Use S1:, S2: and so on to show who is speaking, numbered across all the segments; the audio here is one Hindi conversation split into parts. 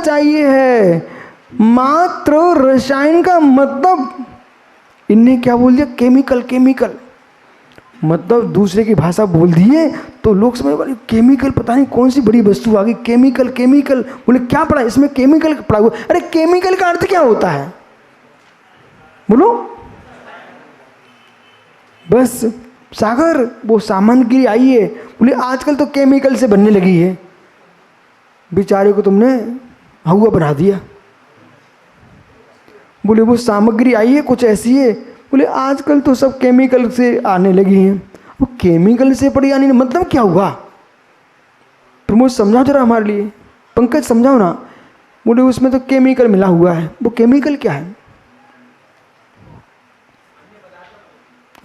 S1: चाहिए है। मात्र रसायन का मतलब इनने क्या बोल दिया, केमिकल केमिकल, मतलब दूसरे की भाषा बोल दिए तो लोग समझ वाले केमिकल, पता नहीं कौन सी बड़ी वस्तु आ गई, केमिकल केमिकल। बोले क्या पढ़ा इसमें, केमिकल पढ़ा हुआ। अरे केमिकल का अर्थ क्या होता है बोलो। बस सागर वो सामग्री आई है, बोले आजकल तो केमिकल से बनने लगी है। बेचारे को तुमने हवा बना दिया। बोले वो सामग्री आई है कुछ ऐसी है, बोले आजकल तो सब केमिकल से आने लगी हैं। वो केमिकल से पड़ी आने मतलब क्या हुआ, प्रमोद समझाओ जरा हमारे लिए, पंकज समझाओ ना। बोले उसमें तो केमिकल मिला हुआ है। वो केमिकल क्या है,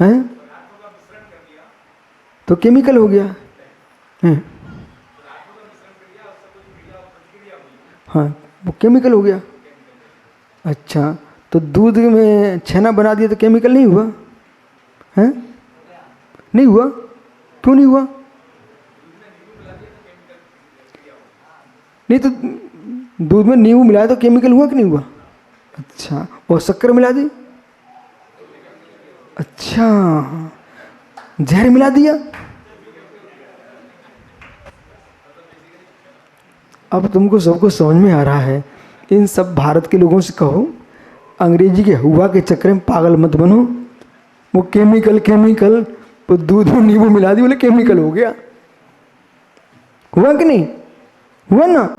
S1: हैं? तो केमिकल हो गया है। हाँ वो केमिकल हो गया। अच्छा तो दूध में छेना बना दिया तो केमिकल नहीं हुआ है? नहीं हुआ, क्यों नहीं हुआ? नहीं तो दूध में नींबू मिलाया तो केमिकल हुआ कि नहीं हुआ? अच्छा और शक्कर मिला दी, अच्छा जहर मिला दिया। अब तुमको सबको समझ में आ रहा है। इन सब भारत के लोगों से कहो अंग्रेजी के हुआ के चक्कर में पागल मत बनो। वो केमिकल केमिकल, तो दूध में नींबू मिला दी बोले केमिकल हो गया। हुआ कि नहीं हुआ ना?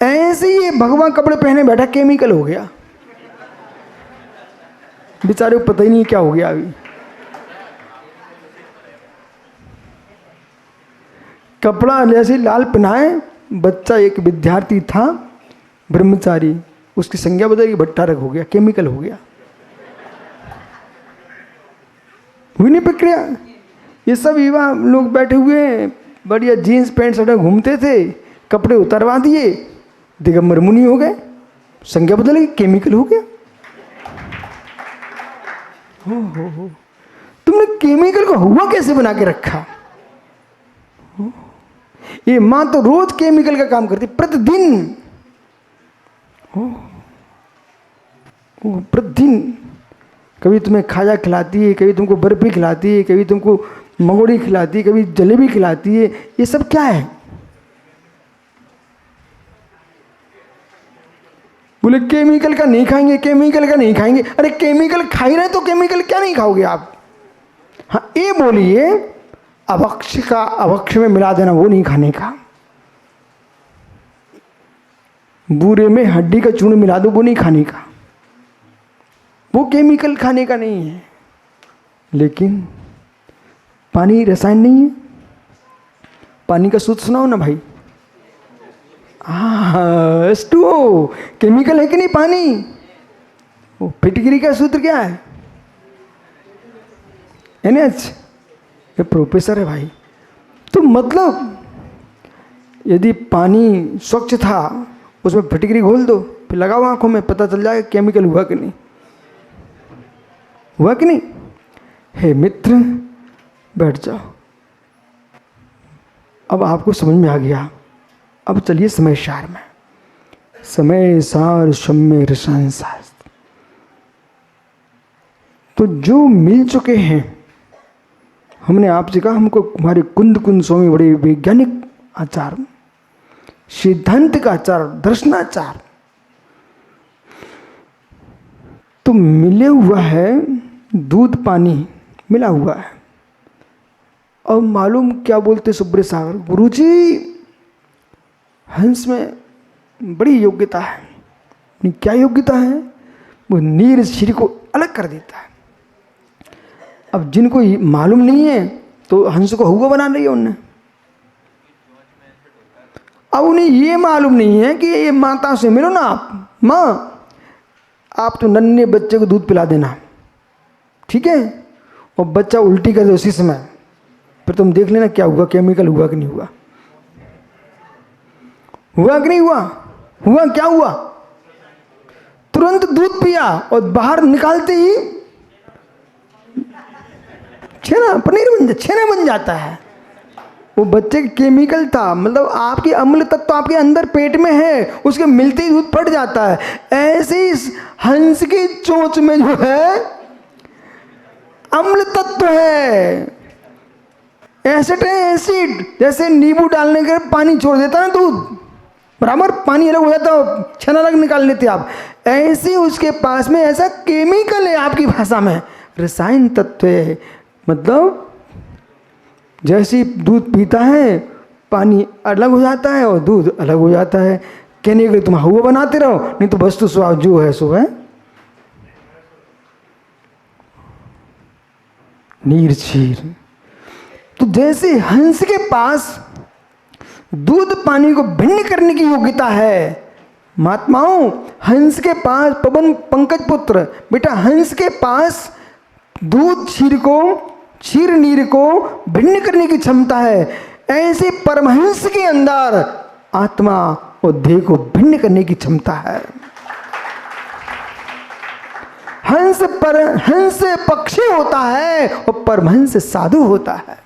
S1: ऐसे ही भगवान कपड़े पहने बैठा केमिकल हो गया। बेचारे को पता ही नहीं क्या हो गया। अभी कपड़ा जैसे लाल पहनाए, बच्चा एक विद्यार्थी था ब्रह्मचारी, उसकी संज्ञा बदल गई, भट्टा रख हो गया, केमिकल हो गया। हुई नहीं प्रक्रिया? ये सब युवा लोग बैठे हुए बढ़िया जीन्स पैंट शर्ट घूमते थे, कपड़े उतरवा दिए, दिगंबर मुनि हो गए, संज्ञा बदल गई, केमिकल हो गया। हो तुमने केमिकल को हुआ कैसे बना के रखा? ये माँ तो रोज केमिकल का काम करती, प्रतिदिन प्रतिदिन। कभी तुम्हें खाजा खिलाती है, कभी तुमको बर्फी खिलाती है, कभी तुमको मंगोड़ी खिलाती है, कभी जलेबी खिलाती है। ये सब क्या है? बोले केमिकल का नहीं खाएंगे, केमिकल का नहीं खाएंगे। अरे केमिकल खा ही रहे तो केमिकल क्या नहीं खाओगे आप? हाँ ये बोलिए अभक्ष का अभक्ष में मिला देना, वो नहीं खाने का। बूरे में हड्डी का चूर्ण मिला दो, वो नहीं खाने का, वो केमिकल खाने का नहीं है। लेकिन पानी रसायन नहीं है। पानी का सूत्र सुनाओ ना भाई। H2O केमिकल है कि नहीं पानी? वो फिटकरी का सूत्र क्या है? NH। ये प्रोफेसर है भाई। तो मतलब यदि पानी स्वच्छ था, उसमें फिटकरी घोल दो, फिर लगाओ आंखों में, पता चल जाएगा केमिकल हुआ कि नहीं, हुआ कि नहीं। हे मित्र बैठ जाओ। अब आपको समझ में आ गया। अब चलिए समय सार में। समय सार सम्य रसायन शास्त्र। तो जो मिल चुके हैं, हमने आपसे कहा हमको हमारे कुंद कुंद स्वामी बड़े वैज्ञानिक आचार, सिद्धांत का आचार, दर्शनाचार तो मिले हुआ है। दूध पानी मिला हुआ है। और मालूम क्या बोलते सुब्रत सागर, गुरुजी हंस में बड़ी योग्यता है। क्या योग्यता है? वो नीर श्री को अलग कर देता है। अब जिनको मालूम नहीं है तो हंस को हुआ बना रही है उनने। अब उन्हें ये मालूम नहीं है कि ये माता से मिलो ना आप, माँ आप तो नन्हे बच्चे को दूध पिला देना, ठीक है, और बच्चा उल्टी कर दे उसी समय, फिर तुम देख लेना क्या हुआ, केमिकल हुआ कि नहीं हुआ। हुआ कि नहीं हुआ? हुआ क्या हुआ? तुरंत दूध पिया और बाहर निकालते ही छेना पनीर छेना बन जाता है। वो बच्चे का केमिकल था, मतलब आपकी अम्ल तत्व तो आपके अंदर पेट में है, उसके मिलते ही दूध फट जाता है। ऐसे इस हंस की चोंच में जो है अम्ल तत्व है, एसिड है, एसिड। जैसे नींबू डालने के पानी छोड़ देता ना दूध, बराबर पानी अलग हो जाता, छन अलग निकाल लेते आप। ऐसे उसके पास में ऐसा केमिकल है, आपकी भाषा में रसायन तत्व है। मतलब जैसे दूध पीता है पानी अलग हो जाता है और दूध अलग हो जाता है। कहने के लिए तुम हुआ बनाते रहो, नहीं तो वस्तु स्वाद जो है सो है। नीर क्षीर। तो जैसे हंस के पास दूध पानी को भिन्न करने की योग्यता है, महात्माओं हंस के पास, पवन पंकज पुत्र बेटा, हंस के पास दूध क्षीर नीर को भिन्न करने की क्षमता है। ऐसे परमहंस के अंदर आत्मा और देह को भिन्न करने की क्षमता है। हंस पक्षी होता है और परमहंस साधु होता है।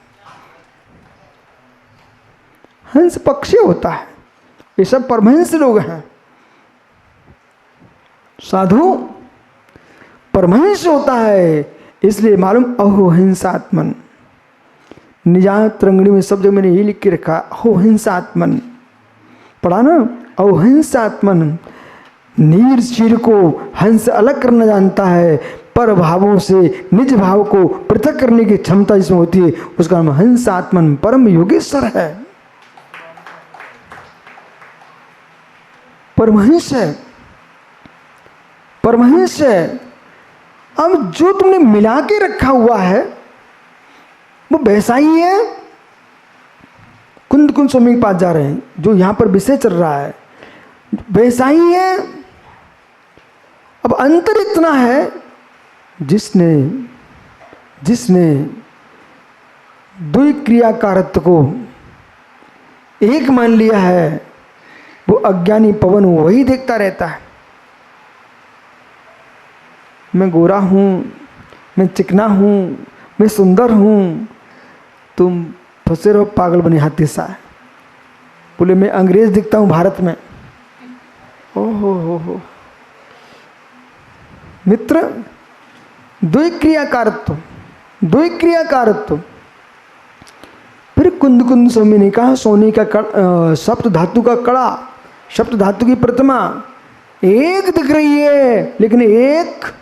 S1: हंस पक्षी होता है, ये सब परमहंस लोग हैं। साधु परमहंस होता है, इसलिए मालूम अहो हिंसात्मन। निजात रंगणी में सब जगह मैंने ये लिख के रखा, अहो हिंसात्मन, पढ़ा ना, अहो हिंसात्मन। नीर क्षीर को हंस अलग करना जानता है, पर भावों से निज भाव को पृथक करने की क्षमता जिसमें होती है, उसका नाम हंसात्मन परम योगेश्वर है, परमहंस है, परमहंस है। अब जो तुमने मिला के रखा हुआ है वो वैसा ही है। कुंद स्वामी के पास जा रहे हैं, जो यहां पर विषय चल रहा है वैसा ही है। अब अंतर इतना है, जिसने द्विक्रियाकारत्व को एक मान लिया है, वो अज्ञानी पवन वही देखता रहता है। मैं गोरा हूँ, मैं चिकना हूँ, मैं सुंदर हूँ, तुम फंसे रहो पागल बने हाथी सा। बोले मैं अंग्रेज दिखता हूँ भारत में, ओहो हो मित्र। द्विक्रियाकारत्व। फिर कुंद स्वामी ने कहा सोने का सप्त धातु का कड़ा, सप्त धातु की प्रतिमा एक दिख रही है लेकिन एक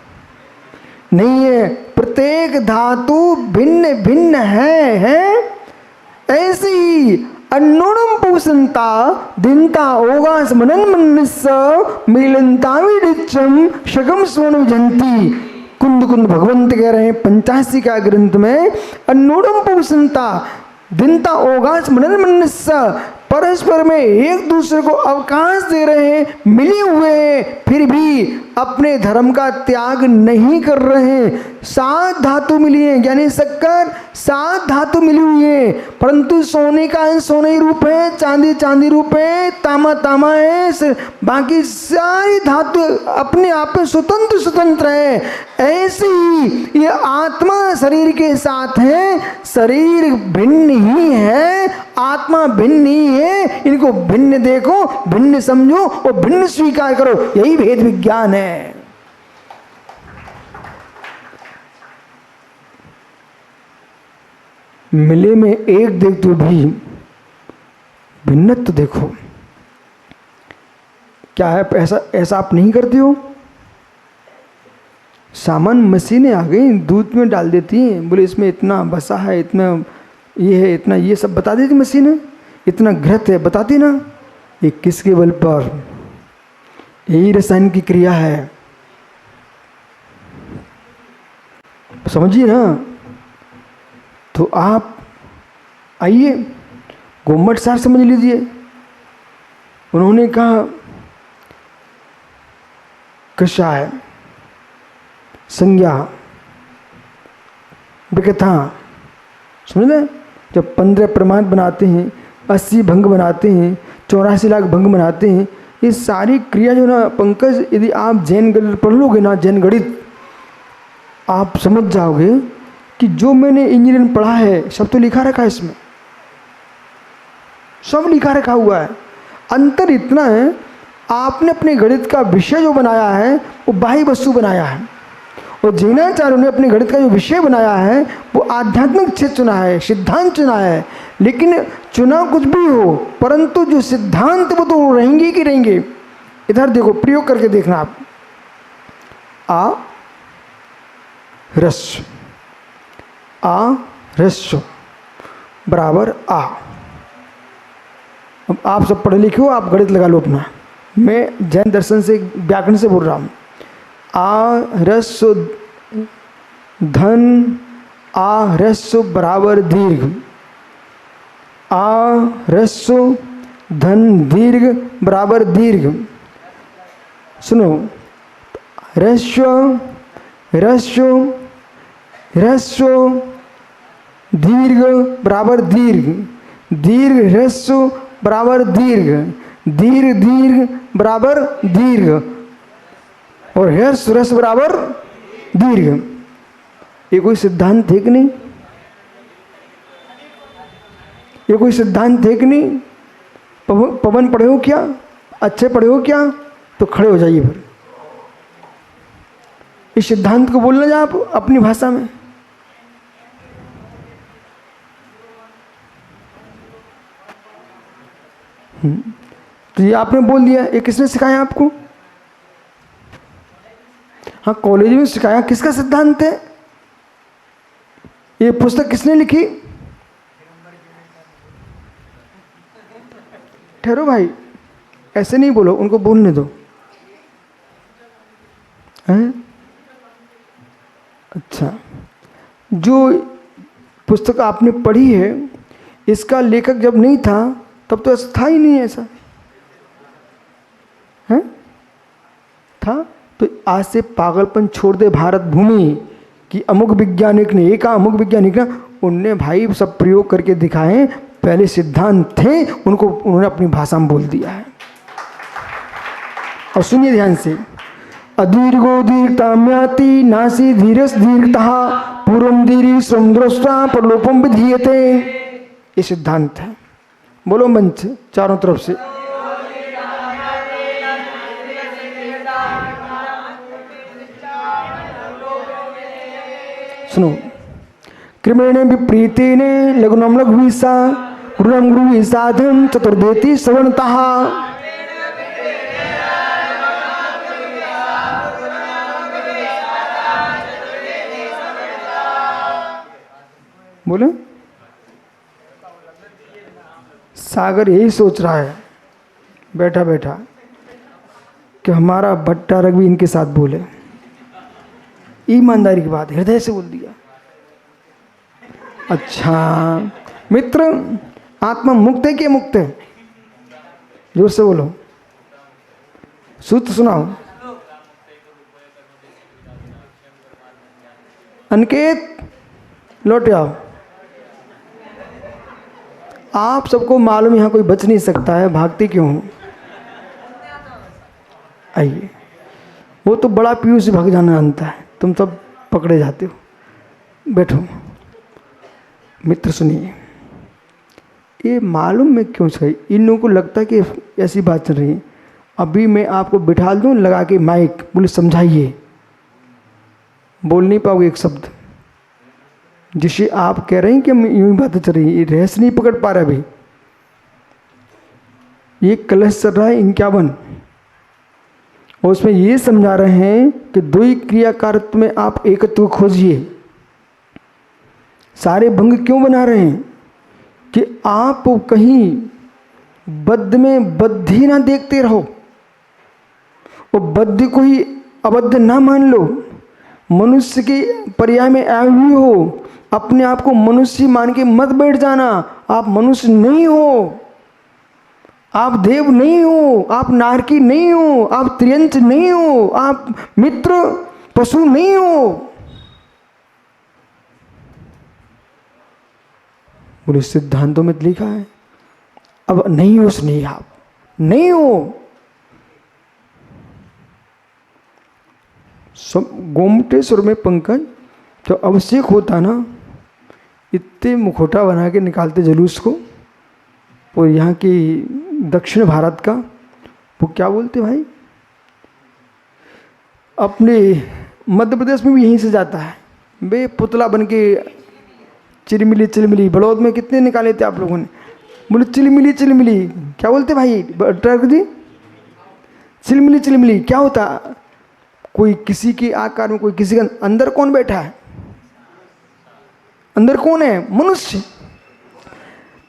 S1: नहीं है, प्रत्येक धातु भिन्न भिन्न है। ऐसे ही अन्नोणम पुसंता दिनता ओगास मनन मनस मिलंता विदिचम शगम स्वर्ण विजंती। कुंद भगवंत कह रहे हैं 85 का ग्रंथ में, अन्नोणम पुसंता दिनता ओगास मनन मनस, परस्पर में एक दूसरे को अवकाश दे रहे हैं, मिले हुए हैं, फिर भी अपने धर्म का त्याग नहीं कर रहे हैं। 7 धातु मिली है, यानी शक्कर 7 धातु मिली हुई है, परंतु सोने का अंश सोने ही रूप है, चांदी रूप है, तामा है, बाकी सारी धातु अपने आप में स्वतंत्र है। ऐसे ही ये आत्मा शरीर के साथ है, शरीर भिन्न ही है, आत्मा भिन्न ही है। इनको भिन्न देखो, भिन्न समझो और भिन्न स्वीकार करो, यही भेद विज्ञान है। मिले में एक देख तो भी भिन्नत्व देखो। क्या है ऐसा आप नहीं करते हो? सामान मशीनें आ गई, दूध में डाल देती हैं, बोले इसमें इतना बसा है, इतना ये है, इतना ये सब बता देती मशीनें, इतना घृत है बताती ना। ये किसके बल पर? यही रसायन की क्रिया है, समझिए ना। तो आप आइए गोमट साहब समझ लीजिए। उन्होंने कहा कषाय, संज्ञा, विकथा, समझ लें। जब 15 प्रमाण बनाते हैं, 80 भंग बनाते हैं, 84 लाख भंग बनाते हैं, ये सारी क्रिया जो ना पंकज, यदि आप जैन गणित पढ़ लोगे ना, जैन गणित, आप समझ जाओगे कि जो मैंने इंजीनियरिंग पढ़ा है सब तो लिखा रखा है इसमें। सब लिखा रखा हुआ है। अंतर इतना है, आपने अपने गणित का विषय जो बनाया है वो बाह्य वस्तु बनाया है, और जैनाचार्यों ने अपने गणित का जो विषय बनाया है वो आध्यात्मिक क्षेत्र चुना है, सिद्धांत चुना है। लेकिन चुना कुछ भी हो, परंतु जो सिद्धांत वो तो रहेंगे कि रहेंगे। इधर देखो, प्रयोग करके देखना आप। आ रस्व, आ रस्व बराबर आ। अब आप सब पढ़े लिखे हो, आप गणित लगा लो अपना। मैं जैन दर्शन से, व्याकरण से बोल रहा हूँ। आ रस्व धन आ रस्व बराबर दीर्घ, आ रस्व धन दीर्घ बराबर दीर्घ। सुनो, रस्व रस्व रस्व दीर्घ बराबर दीर्घ, दीर्घ रस्व बराबर दीर्घ, दीर्घ दीर्घ बराबर दीर्घ, और ह्रस्व रस्व बराबर दीर्घ। ये कोई सिद्धांत है कि नहीं? ये कोई सिद्धांत है कि नहीं? पवन पढ़े हो क्या? अच्छे पढ़े हो क्या? तो खड़े हो जाइए फिर। इस सिद्धांत को बोलना जा आप अपनी भाषा में। तो ये आपने बोल दिया, ये किसने सिखाया आपको? हाँ, कॉलेज में सिखाया। किसका सिद्धांत है? ये पुस्तक किसने लिखी? ठहरो भाई, ऐसे नहीं बोलो, उनको बोलने दो। हैं? अच्छा, जो पुस्तक आपने पढ़ी है, इसका लेखक जब नहीं था तब तो ऐसा था ही नहीं, ऐसा है? था तो आज से पागलपन छोड़ दे भारत भूमि कि अमुक वैज्ञानिक ने, एक अमुक वैज्ञानिक ना, उनने भाई सब प्रयोग करके दिखाए। पहले सिद्धांत थे, उनको उन्होंने अपनी भाषा में बोल दिया है। और सुनिए ध्यान से, अदीर्घो दीर्घताम्याति नासी धीरस दीर्घतः पूर्वम दीर्घ समुद्रस्था परलोपम विधीयते। ये सिद्धांत है। बोलो मंच चारों तरफ से। सुनो, क्रमेण विप्रीतेन लघुनम लघुसा गुरुनम गुरु साधन चतुर्देति श्रवणतः। बोले, सागर यही सोच रहा है बैठा बैठा कि हमारा भट्टा रघु इनके साथ बोले। ईमानदारी की बात, हृदय से बोल दिया। अच्छा मित्र, आत्मा मुक्त है कि मुक्त है? जोर से बोलो, सूत्र सुनाओ। अनिकेत लौट आओ। आप सबको मालूम यहाँ कोई बच नहीं सकता है, भागते क्यों हो? आइए, वो तो बड़ा पीयू से भाग जाना जानता है, तुम सब पकड़े जाते हो। बैठो मित्र, सुनिए, ये मालूम में क्यों सही, इन लोगों को लगता है कि ऐसी बात चल रही है। अभी मैं आपको बिठा दूं लगा के माइक, बोले समझाइए, बोल नहीं पाओगे एक शब्द। जिसे आप कह रहे हैं कि यूं ही बातें चल रही है, ये रहस्य नहीं पकड़ पा रहे अभी। ये कलश चल रहा है 51, और उसमें ये समझा रहे हैं कि दो ही क्रियाकारत्व में आप एकत्व खोजिए। सारे भंग क्यों बना रहे हैं कि आप कहीं बद्ध में बद्ध ही ना देखते रहो, और बद्ध को ही अबद्ध ना मान लो। मनुष्य के पर्याय में आए हुए हो, अपने आप को मनुष्य मान के मत बैठ जाना। आप मनुष्य नहीं हो, आप देव नहीं हो, आप नारकी नहीं हो, आप त्रियंच नहीं हो, आप मित्र पशु नहीं हो। बोले सिद्धांतों में लिखा है, अब नहीं हो, नहीं आप नहीं हो। गोमटेश्वर में पंकज तो अभिषेक होता ना, इतने मुखौटा बना के निकालते जुलूस को, और यहाँ की दक्षिण भारत का वो क्या बोलते भाई, अपने मध्य प्रदेश में भी यहीं से जाता है बे पुतला बन के, चिलमिली चिलमिली। बड़ौद में कितने निकाले थे आप लोगों ने, बोले चिलमिली चिलमिली, क्या बोलते भाई ट्रक जी, चिलमिली चिलमिली क्या होता, कोई किसी के आकार में, कोई किसी के अंदर कौन बैठा है, अंदर कौन है, मनुष्य।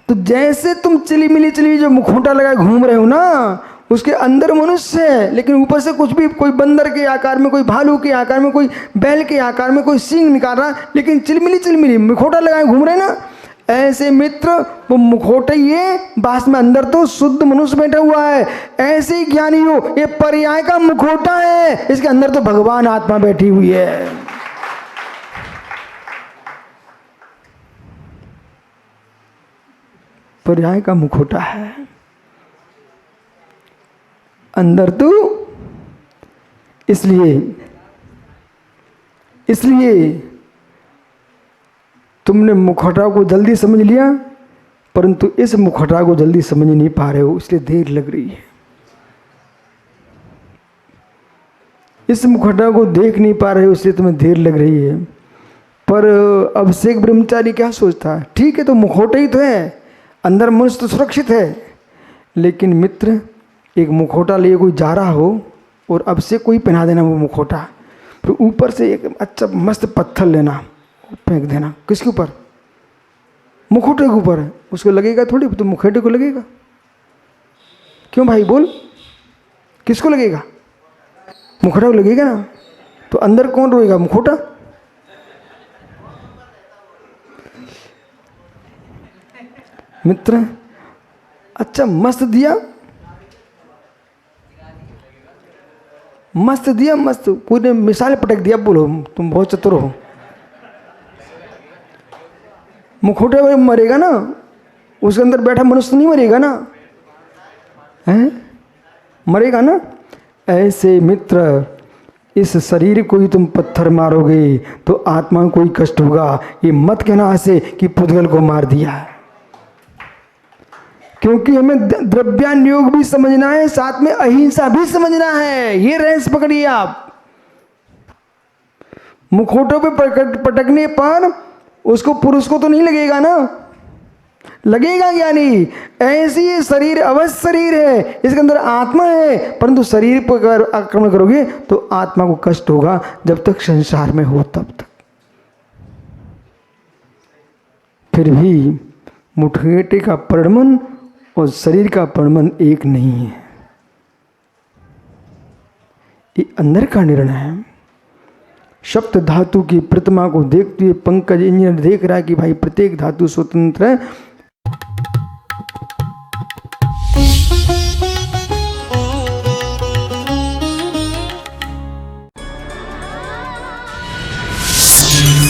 S1: तो जैसे तुम चिलमिली चिलमिली जो मुखौटा लगाए घूम रहे हो ना, उसके अंदर मनुष्य है, लेकिन ऊपर से कुछ भी, कोई बंदर के आकार में, कोई भालू के आकार में, कोई बैल के आकार में, कोई सींग निकाल रहा, लेकिन चिलमिली चिलमिली मुखौटा लगाए घूम रहे ना। ऐसे मित्र वो मुखौटे ये बास में अंदर तो शुद्ध मनुष्य बैठा हुआ है। ऐसे ही ज्ञानी हो, ये पर्याय का मुखौटा है, इसके अंदर तो भगवान आत्मा बैठी हुई है। पर्याय का मुखौटा है, अंदर तो। इसलिए तुमने मुखौटा को जल्दी समझ लिया, परंतु इस मुखौटा को जल्दी समझ नहीं पा रहे हो, इसलिए देर लग रही है। इस मुखौटा को देख नहीं पा रहे हो, इसलिए तुम्हें देर लग रही है। पर अभिषेक ब्रह्मचारी क्या सोचता है, ठीक है तो मुखौटा ही तो है, अंदर मनुष्य तो सुरक्षित है। लेकिन मित्र, एक मुखौटा लिए कोई जा रहा हो और अब से कोई पहना देना वो मुखौटा, फिर ऊपर से एक अच्छा मस्त पत्थर लेना, फेंक देना, किसके ऊपर, मुखौटे के ऊपर। उसको लगेगा थोड़ी, तो मुखौटे को लगेगा। क्यों भाई बोल, किसको लगेगा, मुखौटा को लगेगा ना। तो अंदर कौन रोएगा, मुखौटा। मित्र अच्छा मस्त दिया, मस्त दिया, मस्त कोई ने मिसाल पटक दिया, बोलो तुम बहुत चतुर हो। मुखौटे में मरेगा ना, उसके अंदर बैठा मनुष्य नहीं मरेगा ना, हैं मरेगा ना। ऐसे मित्र इस शरीर को ही तुम पत्थर मारोगे तो आत्मा को कोई कष्ट होगा। ये मत कहना ऐसे कि पुद्गल को मार दिया, क्योंकि हमें द्रव्यान योग भी समझना है, साथ में अहिंसा भी समझना है। ये रेंस पकड़िए आप। मुखौटों पे पटकने पर उसको पुरुष को तो नहीं लगेगा ना, लगेगा ज्ञानी। ऐसी ये शरीर अवश्य शरीर है, इसके अंदर आत्मा है, परंतु शरीर पर अगर आक्रमण करोगे तो आत्मा को कष्ट होगा जब तक संसार में हो तब तक। फिर भी मुखौटे का परिणमन और शरीर का परिणमन एक नहीं है, ये अंदर का निर्णय है। सप्त धातु की प्रतिमा को देखते हुए पंकज इंजीनियर देख रहा है कि भाई प्रत्येक धातु स्वतंत्र है